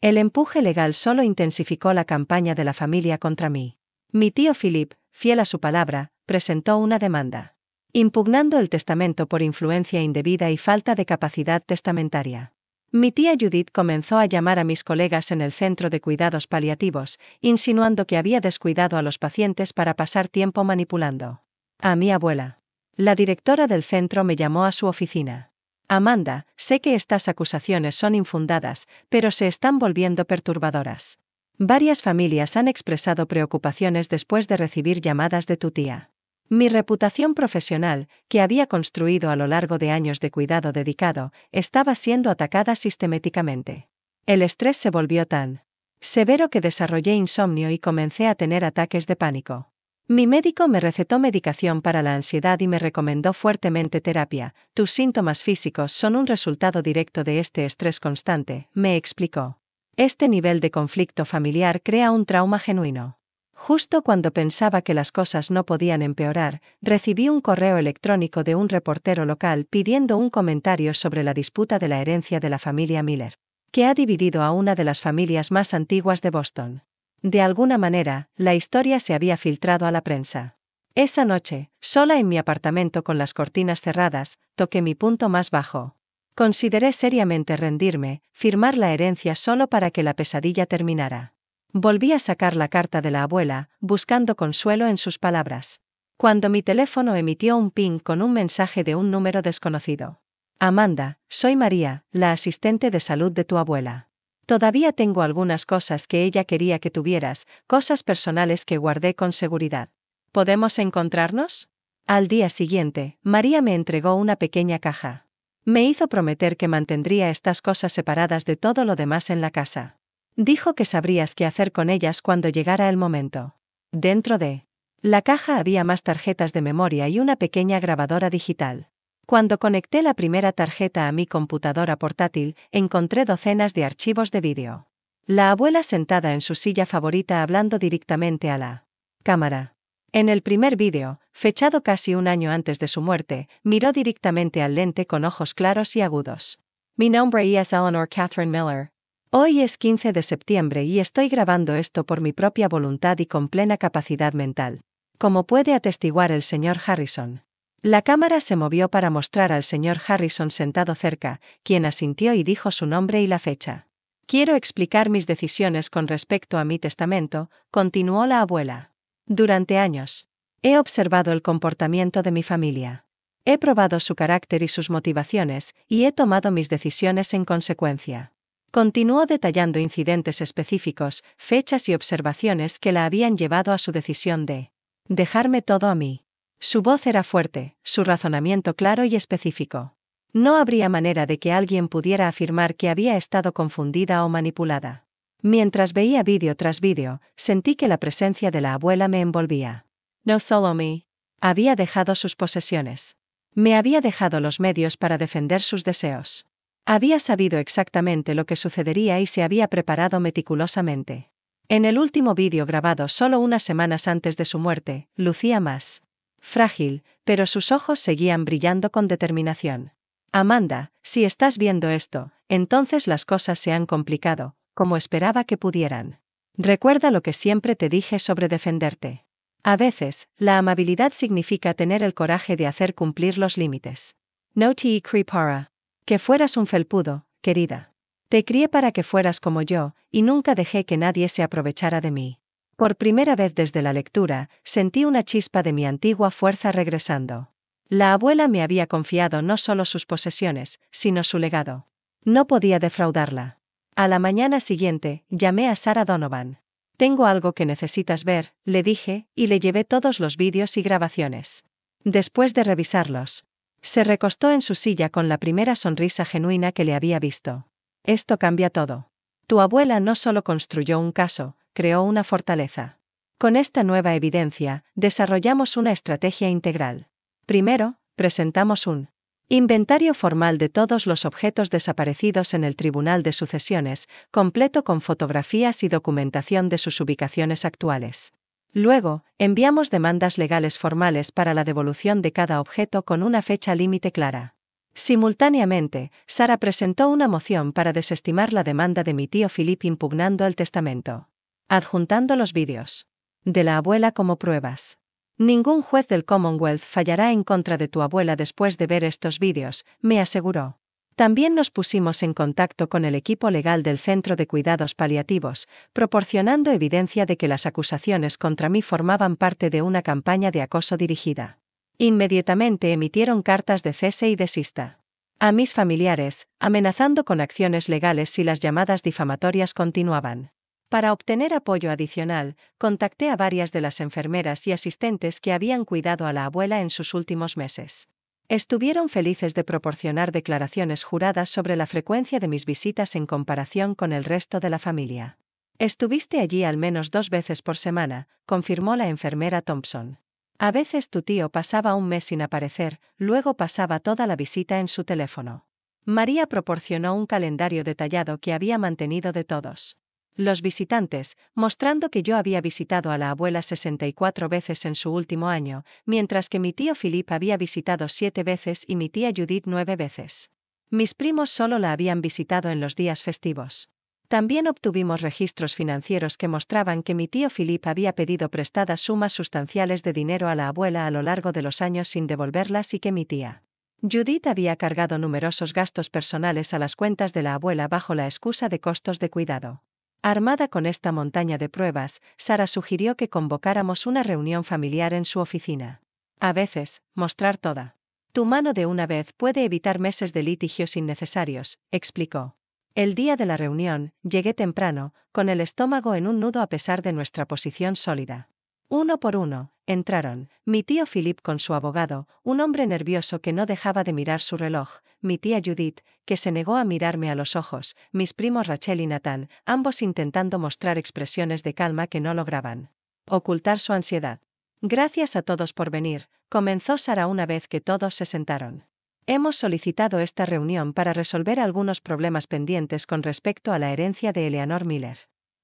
El empuje legal solo intensificó la campaña de la familia contra mí. Mi tío Philip, fiel a su palabra, presentó una demanda. Impugnando el testamento por influencia indebida y falta de capacidad testamentaria. Mi tía Judith comenzó a llamar a mis colegas en el centro de cuidados paliativos, insinuando que había descuidado a los pacientes para pasar tiempo manipulando a mi abuela. La directora del centro me llamó a su oficina. Amanda, sé que estas acusaciones son infundadas, pero se están volviendo perturbadoras. Varias familias han expresado preocupaciones después de recibir llamadas de tu tía. Mi reputación profesional, que había construido a lo largo de años de cuidado dedicado, estaba siendo atacada sistemáticamente. El estrés se volvió tan severo que desarrollé insomnio y comencé a tener ataques de pánico. Mi médico me recetó medicación para la ansiedad y me recomendó fuertemente terapia. Tus síntomas físicos son un resultado directo de este estrés constante, me explicó. Este nivel de conflicto familiar crea un trauma genuino. Justo cuando pensaba que las cosas no podían empeorar, recibí un correo electrónico de un reportero local pidiendo un comentario sobre la disputa de la herencia de la familia Miller, que ha dividido a una de las familias más antiguas de Boston. De alguna manera, la historia se había filtrado a la prensa. Esa noche, sola en mi apartamento con las cortinas cerradas, toqué mi punto más bajo. Consideré seriamente rendirme, firmar la herencia solo para que la pesadilla terminara. Volví a sacar la carta de la abuela, buscando consuelo en sus palabras. Cuando mi teléfono emitió un ping con un mensaje de un número desconocido. Amanda, soy María, la asistente de salud de tu abuela. Todavía tengo algunas cosas que ella quería que tuvieras, cosas personales que guardé con seguridad. ¿Podemos encontrarnos? Al día siguiente, María me entregó una pequeña caja. Me hizo prometer que mantendría estas cosas separadas de todo lo demás en la casa. Dijo que sabrías qué hacer con ellas cuando llegara el momento. Dentro de la caja había más tarjetas de memoria y una pequeña grabadora digital. Cuando conecté la primera tarjeta a mi computadora portátil, encontré docenas de archivos de vídeo. La abuela sentada en su silla favorita hablando directamente a la cámara. En el primer vídeo, fechado casi un año antes de su muerte, miró directamente al lente con ojos claros y agudos. Mi nombre es Eleanor Catherine Miller. Hoy es 15 de septiembre y estoy grabando esto por mi propia voluntad y con plena capacidad mental. Como puede atestiguar el señor Harrison. La cámara se movió para mostrar al señor Harrison sentado cerca, quien asintió y dijo su nombre y la fecha. Quiero explicar mis decisiones con respecto a mi testamento, continuó la abuela. Durante años, he observado el comportamiento de mi familia. He probado su carácter y sus motivaciones, y he tomado mis decisiones en consecuencia. Continuó detallando incidentes específicos, fechas y observaciones que la habían llevado a su decisión de dejarme todo a mí. Su voz era fuerte, su razonamiento claro y específico. No habría manera de que alguien pudiera afirmar que había estado confundida o manipulada. Mientras veía vídeo tras vídeo, sentí que la presencia de la abuela me envolvía. No solo me había dejado sus posesiones. Me había dejado los medios para defender sus deseos. Había sabido exactamente lo que sucedería y se había preparado meticulosamente. En el último vídeo grabado solo unas semanas antes de su muerte, lucía más frágil, pero sus ojos seguían brillando con determinación. Amanda, si estás viendo esto, entonces las cosas se han complicado, como esperaba que pudieran. Recuerda lo que siempre te dije sobre defenderte. A veces, la amabilidad significa tener el coraje de hacer cumplir los límites. No te creepara. Que fueras un felpudo, querida. Te crié para que fueras como yo, y nunca dejé que nadie se aprovechara de mí. Por primera vez desde la lectura, sentí una chispa de mi antigua fuerza regresando. La abuela me había confiado no solo sus posesiones, sino su legado. No podía defraudarla. A la mañana siguiente, llamé a Sarah Donovan. Tengo algo que necesitas ver, le dije, y le llevé todos los vídeos y grabaciones. Después de revisarlos, se recostó en su silla con la primera sonrisa genuina que le había visto. Esto cambia todo. Tu abuela no solo construyó un caso, creó una fortaleza. Con esta nueva evidencia, desarrollamos una estrategia integral. Primero, presentamos un inventario formal de todos los objetos desaparecidos en el Tribunal de Sucesiones, completo con fotografías y documentación de sus ubicaciones actuales. Luego, enviamos demandas legales formales para la devolución de cada objeto con una fecha límite clara. Simultáneamente, Sarah presentó una moción para desestimar la demanda de mi tío Philip impugnando el testamento, adjuntando los vídeos de la abuela como pruebas. Ningún juez del Commonwealth fallará en contra de tu abuela después de ver estos vídeos, me aseguró. También nos pusimos en contacto con el equipo legal del Centro de Cuidados Paliativos, proporcionando evidencia de que las acusaciones contra mí formaban parte de una campaña de acoso dirigida. Inmediatamente emitieron cartas de cese y desista a mis familiares, amenazando con acciones legales si las llamadas difamatorias continuaban. Para obtener apoyo adicional, contacté a varias de las enfermeras y asistentes que habían cuidado a la abuela en sus últimos meses. Estuvieron felices de proporcionar declaraciones juradas sobre la frecuencia de mis visitas en comparación con el resto de la familia. Estuviste allí al menos 2 veces por semana, confirmó la enfermera Thompson. A veces tu tío pasaba un mes sin aparecer, luego pasaba toda la visita en su teléfono. María proporcionó un calendario detallado que había mantenido de todos los visitantes, mostrando que yo había visitado a la abuela 64 veces en su último año, mientras que mi tío Philip había visitado 7 veces y mi tía Judith 9 veces. Mis primos solo la habían visitado en los días festivos. También obtuvimos registros financieros que mostraban que mi tío Philip había pedido prestadas sumas sustanciales de dinero a la abuela a lo largo de los años sin devolverlas y que mi tía Judith había cargado numerosos gastos personales a las cuentas de la abuela bajo la excusa de costos de cuidado. Armada con esta montaña de pruebas, Sarah sugirió que convocáramos una reunión familiar en su oficina. A veces, mostrar toda tu mano de una vez puede evitar meses de litigios innecesarios, explicó. El día de la reunión, llegué temprano, con el estómago en un nudo a pesar de nuestra posición sólida. Uno por uno, entraron, mi tío Philip con su abogado, un hombre nervioso que no dejaba de mirar su reloj, mi tía Judith, que se negó a mirarme a los ojos, mis primos Rachel y Nathan, ambos intentando mostrar expresiones de calma que no lograban ocultar su ansiedad. Gracias a todos por venir, comenzó Sarah una vez que todos se sentaron. Hemos solicitado esta reunión para resolver algunos problemas pendientes con respecto a la herencia de Eleanor Miller.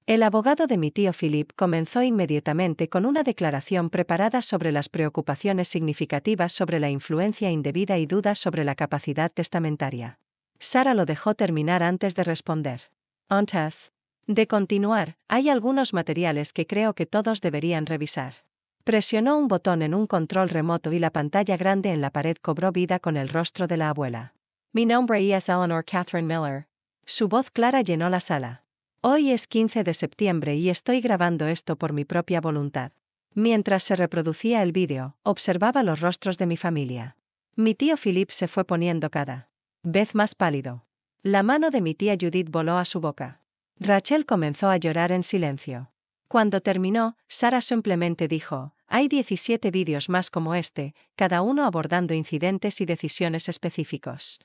El abogado de mi tío Philip comenzó inmediatamente con una declaración preparada sobre las preocupaciones significativas sobre la influencia indebida y dudas sobre la capacidad testamentaria. Sarah lo dejó terminar antes de responder. Antes de continuar, hay algunos materiales que creo que todos deberían revisar. Presionó un botón en un control remoto y la pantalla grande en la pared cobró vida con el rostro de la abuela. Mi nombre es Eleanor Catherine Miller. Su voz clara llenó la sala. Hoy es 15 de septiembre y estoy grabando esto por mi propia voluntad. Mientras se reproducía el vídeo, observaba los rostros de mi familia. Mi tío Philip se fue poniendo cada vez más pálido. La mano de mi tía Judith voló a su boca. Rachel comenzó a llorar en silencio. Cuando terminó, Sarah simplemente dijo, hay 17 vídeos más como este, cada uno abordando incidentes y decisiones específicos.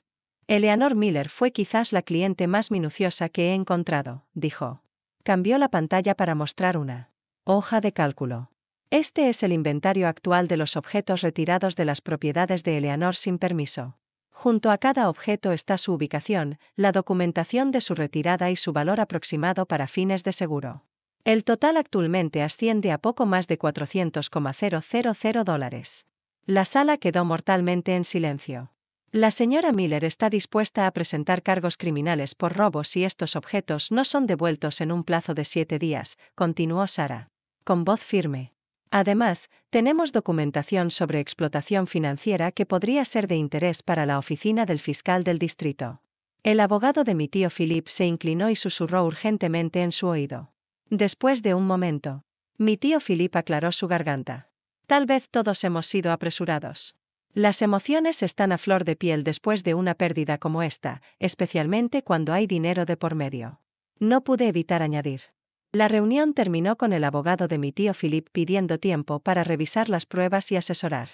Eleanor Miller fue quizás la cliente más minuciosa que he encontrado, dijo. Cambió la pantalla para mostrar una hoja de cálculo. Este es el inventario actual de los objetos retirados de las propiedades de Eleanor sin permiso. Junto a cada objeto está su ubicación, la documentación de su retirada y su valor aproximado para fines de seguro. El total actualmente asciende a poco más de $400,000. La sala quedó mortalmente en silencio. La señora Miller está dispuesta a presentar cargos criminales por robo si estos objetos no son devueltos en un plazo de 7 días, continuó Sarah, con voz firme. Además, tenemos documentación sobre explotación financiera que podría ser de interés para la oficina del fiscal del distrito. El abogado de mi tío Philip se inclinó y susurró urgentemente en su oído. Después de un momento, mi tío Philip aclaró su garganta. Tal vez todos hemos sido apresurados. Las emociones están a flor de piel después de una pérdida como esta, especialmente cuando hay dinero de por medio. No pude evitar añadir. La reunión terminó con el abogado de mi tío Philip pidiendo tiempo para revisar las pruebas y asesorar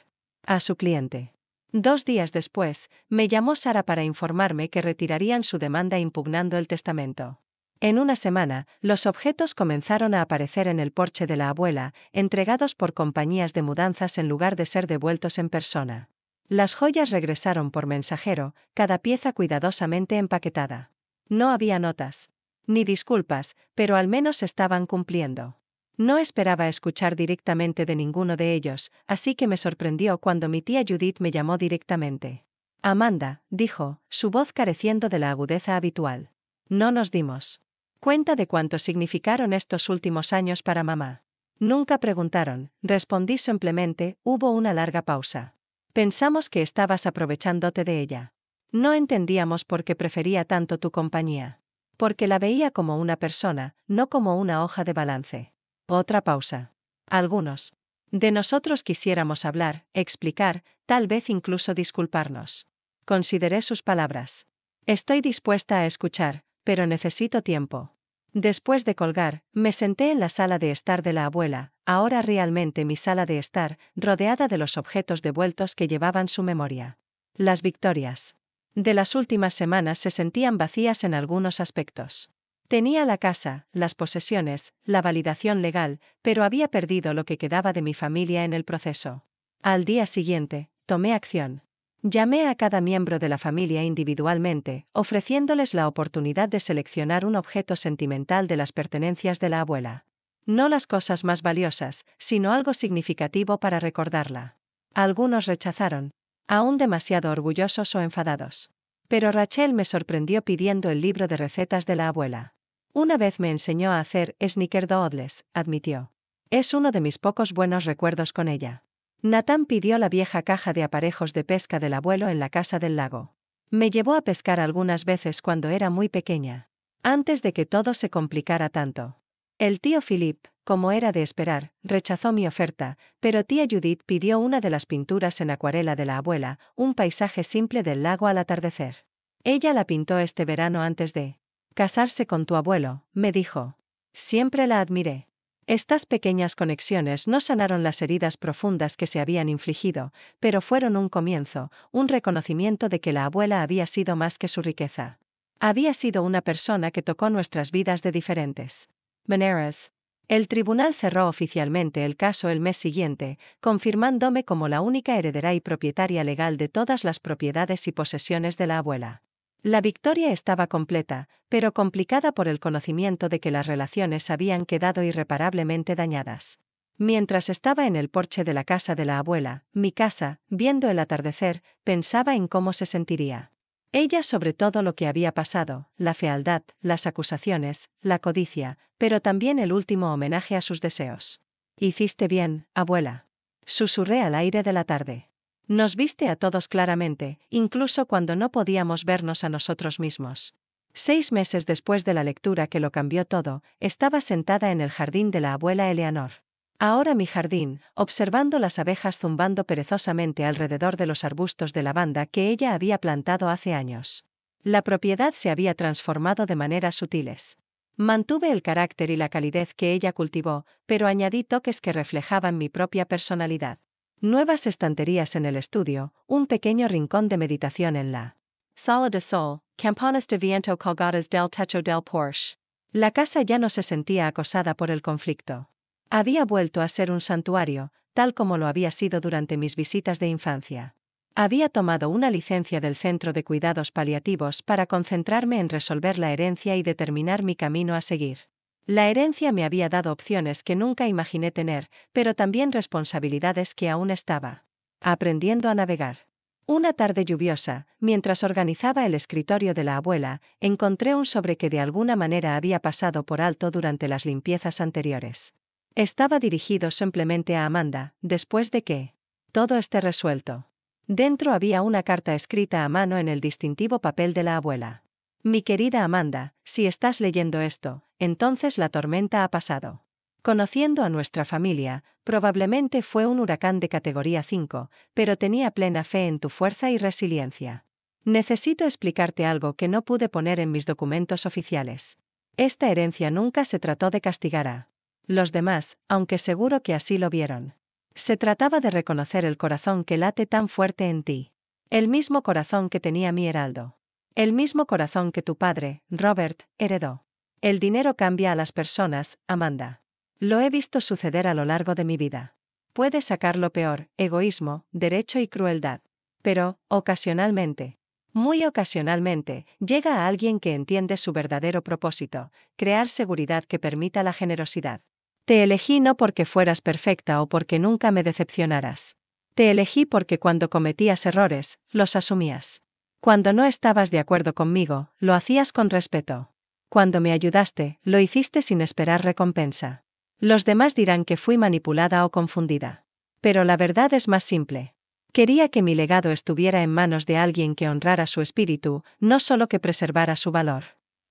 a su cliente. 2 días después, me llamó Sarah para informarme que retirarían su demanda impugnando el testamento. En una semana, los objetos comenzaron a aparecer en el porche de la abuela, entregados por compañías de mudanzas en lugar de ser devueltos en persona. Las joyas regresaron por mensajero, cada pieza cuidadosamente empaquetada. No había notas ni disculpas, pero al menos estaban cumpliendo. No esperaba escuchar directamente de ninguno de ellos, así que me sorprendió cuando mi tía Judith me llamó directamente. Amanda, dijo, su voz careciendo de la agudeza habitual. No nos dimos cuenta de cuánto significaron estos últimos años para mamá. Nunca preguntaron, respondí simplemente, hubo una larga pausa. Pensamos que estabas aprovechándote de ella. No entendíamos por qué prefería tanto tu compañía. Porque la veía como una persona, no como una hoja de balance. Otra pausa. Algunos de nosotros quisiéramos hablar, explicar, tal vez incluso disculparnos. Consideré sus palabras. Estoy dispuesta a escuchar, pero necesito tiempo. Después de colgar, me senté en la sala de estar de la abuela, ahora realmente mi sala de estar, rodeada de los objetos devueltos que llevaban su memoria. Las victorias de las últimas semanas se sentían vacías en algunos aspectos. Tenía la casa, las posesiones, la validación legal, pero había perdido lo que quedaba de mi familia en el proceso. Al día siguiente, tomé acción. Llamé a cada miembro de la familia individualmente, ofreciéndoles la oportunidad de seleccionar un objeto sentimental de las pertenencias de la abuela. No las cosas más valiosas, sino algo significativo para recordarla. Algunos rechazaron, aún demasiado orgullosos o enfadados. Pero Rachel me sorprendió pidiendo el libro de recetas de la abuela. Una vez me enseñó a hacer snickerdoodles, admitió. Es uno de mis pocos buenos recuerdos con ella. Nathan pidió la vieja caja de aparejos de pesca del abuelo en la casa del lago. Me llevó a pescar algunas veces cuando era muy pequeña, antes de que todo se complicara tanto. El tío Philip, como era de esperar, rechazó mi oferta, pero tía Judith pidió una de las pinturas en acuarela de la abuela, un paisaje simple del lago al atardecer. Ella la pintó este verano antes de casarse con tu abuelo, me dijo. Siempre la admiré. Estas pequeñas conexiones no sanaron las heridas profundas que se habían infligido, pero fueron un comienzo, un reconocimiento de que la abuela había sido más que su riqueza. Había sido una persona que tocó nuestras vidas de diferentes maneras. El tribunal cerró oficialmente el caso el mes siguiente, confirmándome como la única heredera y propietaria legal de todas las propiedades y posesiones de la abuela. La victoria estaba completa, pero complicada por el conocimiento de que las relaciones habían quedado irreparablemente dañadas. Mientras estaba en el porche de la casa de la abuela, mi casa, viendo el atardecer, pensaba en cómo se sentiría. Ella sobre todo lo que había pasado, la fealdad, las acusaciones, la codicia, pero también el último homenaje a sus deseos. Hiciste bien, abuela. Susurré al aire de la tarde. Nos viste a todos claramente, incluso cuando no podíamos vernos a nosotros mismos. 6 meses después de la lectura que lo cambió todo, estaba sentada en el jardín de la abuela Eleanor. Ahora mi jardín, observando las abejas zumbando perezosamente alrededor de los arbustos de lavanda que ella había plantado hace años. La propiedad se había transformado de maneras sutiles. Mantuve el carácter y la calidez que ella cultivó, pero añadí toques que reflejaban mi propia personalidad. Nuevas estanterías en el estudio, un pequeño rincón de meditación en la sala de sol, campanas de viento colgadas del techo del Porsche. La casa ya no se sentía acosada por el conflicto. Había vuelto a ser un santuario, tal como lo había sido durante mis visitas de infancia. Había tomado una licencia del Centro de Cuidados Paliativos para concentrarme en resolver la herencia y determinar mi camino a seguir. La herencia me había dado opciones que nunca imaginé tener, pero también responsabilidades que aún estaba aprendiendo a navegar. Una tarde lluviosa, mientras organizaba el escritorio de la abuela, encontré un sobre que de alguna manera había pasado por alto durante las limpiezas anteriores. Estaba dirigido simplemente a Amanda, después de que todo esté resuelto. Dentro había una carta escrita a mano en el distintivo papel de la abuela. Mi querida Amanda, si estás leyendo esto, entonces la tormenta ha pasado. Conociendo a nuestra familia, probablemente fue un huracán de categoría 5, pero tenía plena fe en tu fuerza y resiliencia. Necesito explicarte algo que no pude poner en mis documentos oficiales. Esta herencia nunca se trató de castigar a los demás, aunque seguro que así lo vieron. Se trataba de reconocer el corazón que late tan fuerte en ti. El mismo corazón que tenía mi heraldo. El mismo corazón que tu padre, Robert, heredó. El dinero cambia a las personas, Amanda. Lo he visto suceder a lo largo de mi vida. Puede sacar lo peor, egoísmo, derecho y crueldad. Pero, ocasionalmente, muy ocasionalmente, llega a alguien que entiende su verdadero propósito, crear seguridad que permita la generosidad. Te elegí no porque fueras perfecta o porque nunca me decepcionaras. Te elegí porque cuando cometías errores, los asumías. Cuando no estabas de acuerdo conmigo, lo hacías con respeto. Cuando me ayudaste, lo hiciste sin esperar recompensa. Los demás dirán que fui manipulada o confundida. Pero la verdad es más simple. Quería que mi legado estuviera en manos de alguien que honrara su espíritu, no solo que preservara su valor.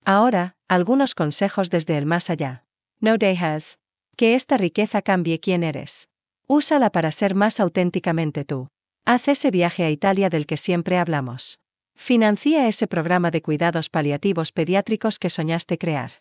Ahora, algunos consejos desde el más allá. No dejes que esta riqueza cambie quién eres. Úsala para ser más auténticamente tú. Haz ese viaje a Italia del que siempre hablamos. Financia ese programa de cuidados paliativos pediátricos que soñaste crear.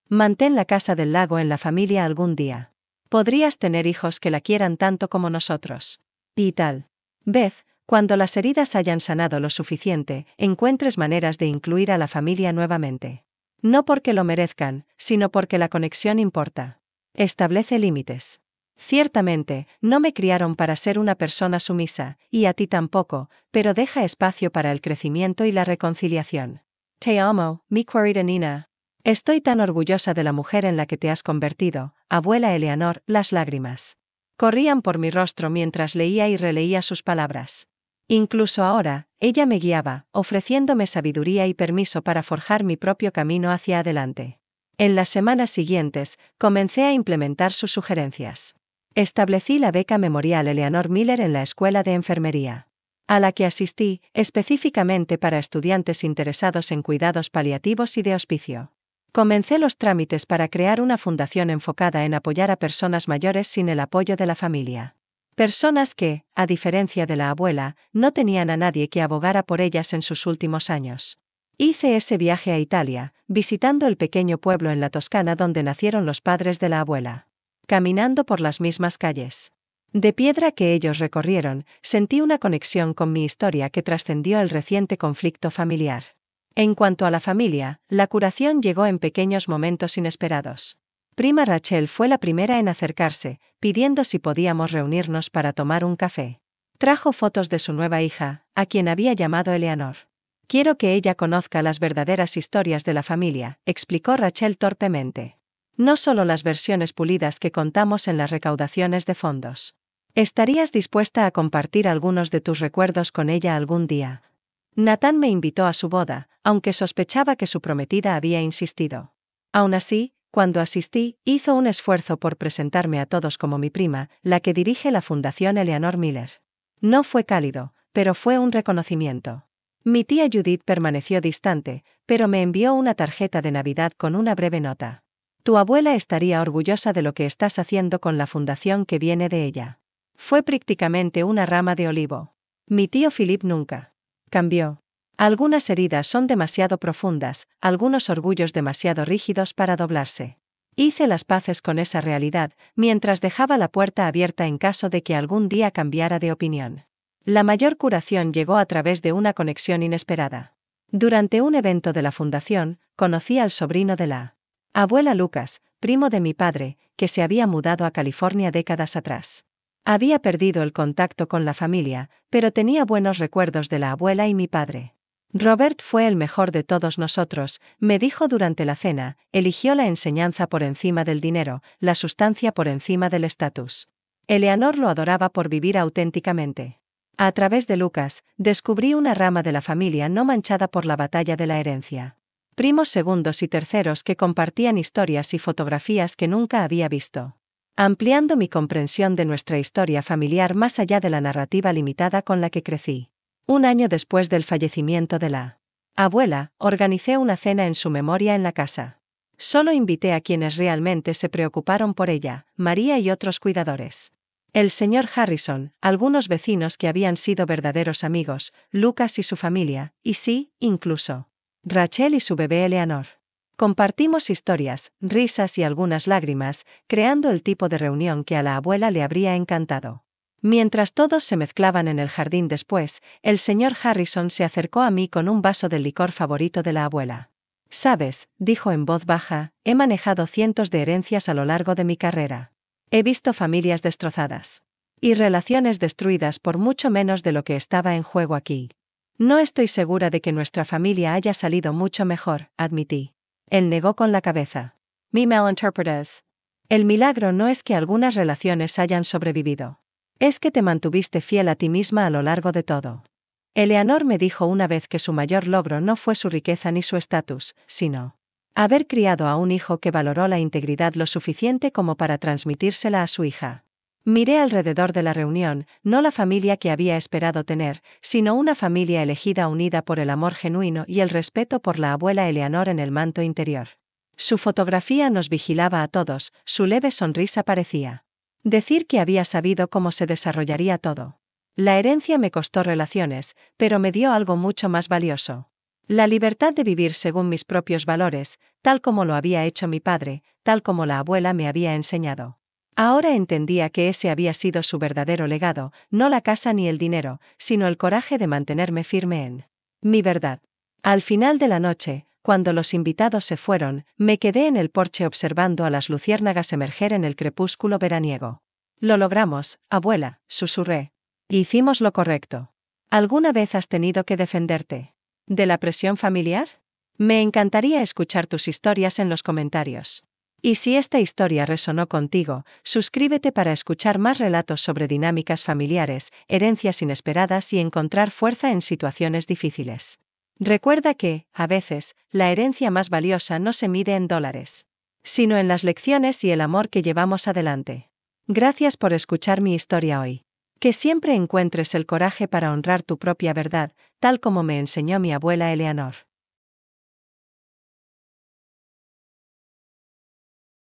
Mantén la casa del lago en la familia algún día. Podrías tener hijos que la quieran tanto como nosotros. Y tal vez, cuando las heridas hayan sanado lo suficiente, encuentres maneras de incluir a la familia nuevamente. No porque lo merezcan, sino porque la conexión importa. Establece límites. Ciertamente, no me criaron para ser una persona sumisa, y a ti tampoco, pero deja espacio para el crecimiento y la reconciliación. Te amo, mi querida Nina. Estoy tan orgullosa de la mujer en la que te has convertido, abuela Eleanor. Las lágrimas corrían por mi rostro mientras leía y releía sus palabras. Incluso ahora, ella me guiaba, ofreciéndome sabiduría y permiso para forjar mi propio camino hacia adelante. En las semanas siguientes, comencé a implementar sus sugerencias. Establecí la beca memorial Eleanor Miller en la escuela de enfermería, a la que asistí, específicamente para estudiantes interesados en cuidados paliativos y de hospicio. Comencé los trámites para crear una fundación enfocada en apoyar a personas mayores sin el apoyo de la familia. Personas que, a diferencia de la abuela, no tenían a nadie que abogara por ellas en sus últimos años. Hice ese viaje a Italia, visitando el pequeño pueblo en la Toscana donde nacieron los padres de la abuela. Caminando por las mismas calles de piedra que ellos recorrieron, sentí una conexión con mi historia que trascendió el reciente conflicto familiar. En cuanto a la familia, la curación llegó en pequeños momentos inesperados. Prima Rachel fue la primera en acercarse, pidiendo si podíamos reunirnos para tomar un café. Trajo fotos de su nueva hija, a quien había llamado Eleanor. Quiero que ella conozca las verdaderas historias de la familia, explicó Rachel torpemente. No solo las versiones pulidas que contamos en las recaudaciones de fondos. ¿Estarías dispuesta a compartir algunos de tus recuerdos con ella algún día? Nathan me invitó a su boda, aunque sospechaba que su prometida había insistido. Aún así, cuando asistí, hizo un esfuerzo por presentarme a todos como mi prima, la que dirige la Fundación Eleanor Miller. No fue cálido, pero fue un reconocimiento. Mi tía Judith permaneció distante, pero me envió una tarjeta de Navidad con una breve nota. Tu abuela estaría orgullosa de lo que estás haciendo con la fundación que viene de ella. Fue prácticamente una rama de olivo. Mi tío Philip nunca cambió. Algunas heridas son demasiado profundas, algunos orgullos demasiado rígidos para doblarse. Hice las paces con esa realidad, mientras dejaba la puerta abierta en caso de que algún día cambiara de opinión. La mayor curación llegó a través de una conexión inesperada. Durante un evento de la fundación, conocí al sobrino de la abuela Lucas, primo de mi padre, que se había mudado a California décadas atrás. Había perdido el contacto con la familia, pero tenía buenos recuerdos de la abuela y mi padre. Robert fue el mejor de todos nosotros, me dijo durante la cena, eligió la enseñanza por encima del dinero, la sustancia por encima del estatus. Eleanor lo adoraba por vivir auténticamente. A través de Lucas, descubrí una rama de la familia no manchada por la batalla de la herencia. Primos segundos y terceros que compartían historias y fotografías que nunca había visto. Ampliando mi comprensión de nuestra historia familiar más allá de la narrativa limitada con la que crecí. Un año después del fallecimiento de la abuela, organicé una cena en su memoria en la casa. Solo invité a quienes realmente se preocuparon por ella, María y otros cuidadores. El señor Harrison, algunos vecinos que habían sido verdaderos amigos, Lucas y su familia, y sí, incluso Rachel y su bebé Eleanor. Compartimos historias, risas y algunas lágrimas, creando el tipo de reunión que a la abuela le habría encantado. Mientras todos se mezclaban en el jardín después, el señor Harrison se acercó a mí con un vaso del licor favorito de la abuela. «Sabes», dijo en voz baja, «he manejado cientos de herencias a lo largo de mi carrera. He visto familias destrozadas. Y relaciones destruidas por mucho menos de lo que estaba en juego aquí. No estoy segura de que nuestra familia haya salido mucho mejor», admití. Él negó con la cabeza. «Me malinterpretas. El milagro no es que algunas relaciones hayan sobrevivido. Es que te mantuviste fiel a ti misma a lo largo de todo». Eleanor me dijo una vez que su mayor logro no fue su riqueza ni su estatus, sino haber criado a un hijo que valoró la integridad lo suficiente como para transmitírsela a su hija. Miré alrededor de la reunión, no la familia que había esperado tener, sino una familia elegida unida por el amor genuino y el respeto por la abuela Eleanor en el manto interior. Su fotografía nos vigilaba a todos, su leve sonrisa parecía decir que había sabido cómo se desarrollaría todo. La herencia me costó relaciones, pero me dio algo mucho más valioso. La libertad de vivir según mis propios valores, tal como lo había hecho mi padre, tal como la abuela me había enseñado. Ahora entendía que ese había sido su verdadero legado, no la casa ni el dinero, sino el coraje de mantenerme firme en mi verdad. Al final de la noche, cuando los invitados se fueron, me quedé en el porche observando a las luciérnagas emerger en el crepúsculo veraniego. «Lo logramos, abuela», susurré. «Hicimos lo correcto». ¿Alguna vez has tenido que defenderte de la presión familiar? Me encantaría escuchar tus historias en los comentarios. Y si esta historia resonó contigo, suscríbete para escuchar más relatos sobre dinámicas familiares, herencias inesperadas y encontrar fuerza en situaciones difíciles. Recuerda que, a veces, la herencia más valiosa no se mide en dólares, sino en las lecciones y el amor que llevamos adelante. Gracias por escuchar mi historia hoy. Que siempre encuentres el coraje para honrar tu propia verdad, tal como me enseñó mi abuela Eleanor.